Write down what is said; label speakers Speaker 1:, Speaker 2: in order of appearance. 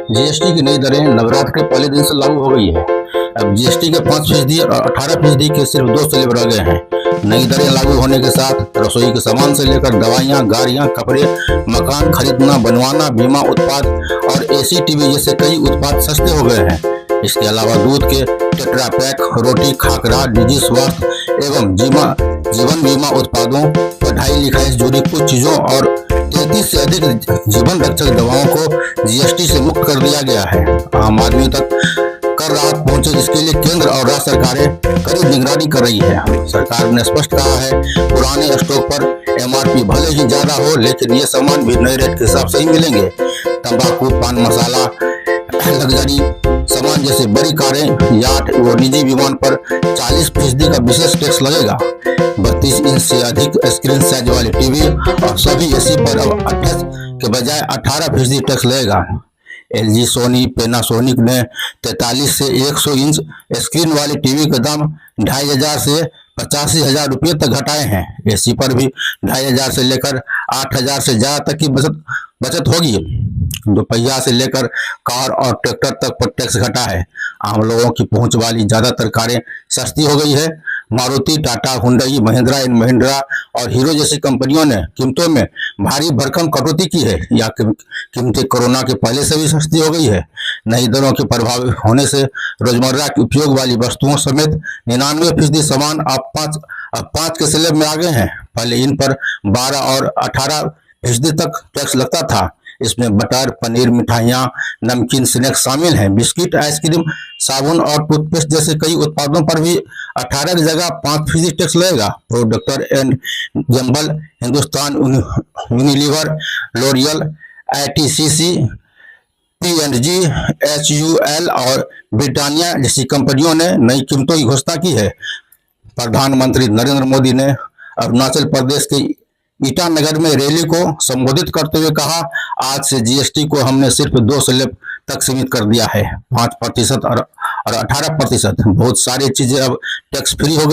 Speaker 1: GST की नई दरें नवरात्र के पहले दिन से लागू हो गई है। अब जीएसटी के 5% और 18% के सिर्फ 2 स्लैब रह गए हैं। नई दरें लागू होने के साथ रसोई के सामान से लेकर दवाइयां, गाड़ियां, कपड़े, मकान खरीदना, बनवाना, बीमा उत्पाद और एसी, टीवी जैसे कई उत्पाद सस्ते हो गए हैं। इसके अलावा दूध के टेट्रा पैक, रोटी, खाकरा, निजी स्वास्थ्य एवं जीवन बीमा उत्पादों, पढ़ाई लिखाई से जुड़ी कुछ चीजों और 33 से अधिक जीवन रक्षक दवाओं को जीएसटी से मुक्त कर दिया गया है। आम आदमी तक कर राहत पहुंचे, इसके लिए केंद्र और राज्य सरकारें कड़ी निगरानी कर रही है। सरकार ने स्पष्ट कहा है, पुराने स्टॉक पर एमआरपी भले ही ज्यादा हो, लेकिन ये सामान भी नए रेट के हिसाब से ही मिलेंगे। तंबाकू, पान मसाला, लग्जरी सामान जैसे बड़ी कारें, याट और निजी विमान पर 40% का विशेष टैक्स लगेगा। 32 इंच से अधिक स्क्रीन साइज वाले टीवी और सभी एसी पर अब 28 के बजाय 18% टैक्स लगेगा। एलजी, सोनी, पैनासोनिक ने 43 से 100 इंच स्क्रीन वाले टीवी का दाम 2500 से 85,000 रुपये तक घटाए हैं। एसी पर भी 2500 से लेकर 8000 से ज्यादा तक की बचत होगी। दोपहिया से लेकर कार और ट्रैक्टर तक पर टैक्स घटा है। आम लोगों की पहुंच वाली ज्यादातर कारें सस्ती हो गई है। मारुति, टाटा, हुंडई, महिंद्रा एंड महिंद्रा और हीरो जैसी कंपनियों ने कीमतों में भारी भरकम कटौती की है या कीमतें कोरोना के पहले से भी सस्ती हो गई है। नई दरों के प्रभाव होने से रोजमर्रा के उपयोग वाली वस्तुओं समेत 99% सामान अब पाँच के स्लैब में आ गए हैं। पहले इन पर 12 और 18% तक टैक्स लगता था। इसमें बटर, पनीर, मिठाइयाँ, नमकीन, स्नैक्स शामिल हैं। बिस्किट, आइसक्रीम, साबुन और टूथपेस्ट जैसे कई उत्पादों पर भी 18 की जगह 5% टैक्स लगेगा। Procter and Gamble, Hindustan Unilever, L'Oreal, ITCC, PNG, HUL और ब्रिटानिया जैसी कंपनियों ने नई कीमतों की घोषणा की है। प्रधानमंत्री नरेंद्र मोदी ने अरुणाचल प्रदेश के ईटानगर में रैली को संबोधित करते हुए कहा, आज से जीएसटी को हमने सिर्फ 2 स्लैब तक सीमित कर दिया है, 5% और 18%। बहुत सारी चीजें अब टैक्स फ्री हो गई।